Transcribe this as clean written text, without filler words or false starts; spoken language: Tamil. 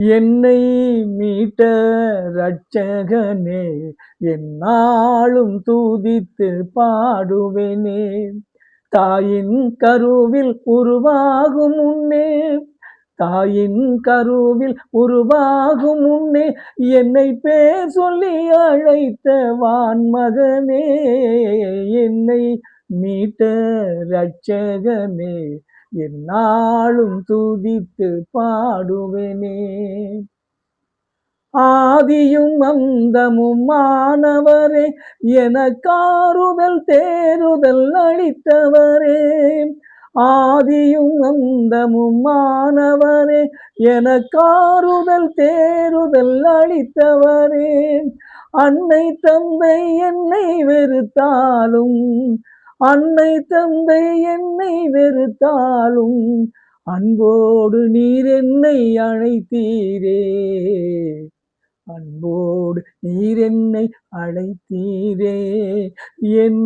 என்னை மீட்ட இரட்சகனே, எந்நாளும் துதித்து பாடுவேனே. தாயின் கருவில் உருவாகும் முன்னே, தாயின் கருவில் உருவாகும் முன்னே, என்னை பேர் சொல்லி அழைத்த வான்மகனே, என்னை மீட்ட இரட்சகனே, எந்நாளும் துதித்து பாடுவேனே. ஆதியும் அந்தமும் மானவரே, எனக்காறுதல் தேறுதல் அளித்தவரே. ஆதியும் அந்தமும் மானவரே, எனக்காறுதல் தேறுதல் அளித்தவரே. அன்னை தந்தை என்னை வெறுத்தாலும், அன்னை தந்தை என்னை வெறுத்தாலும், அன்போடு நீர் என்னை அழைத்தீரே. அன்போடு நீர் என்னை அழைத்தீரே. என்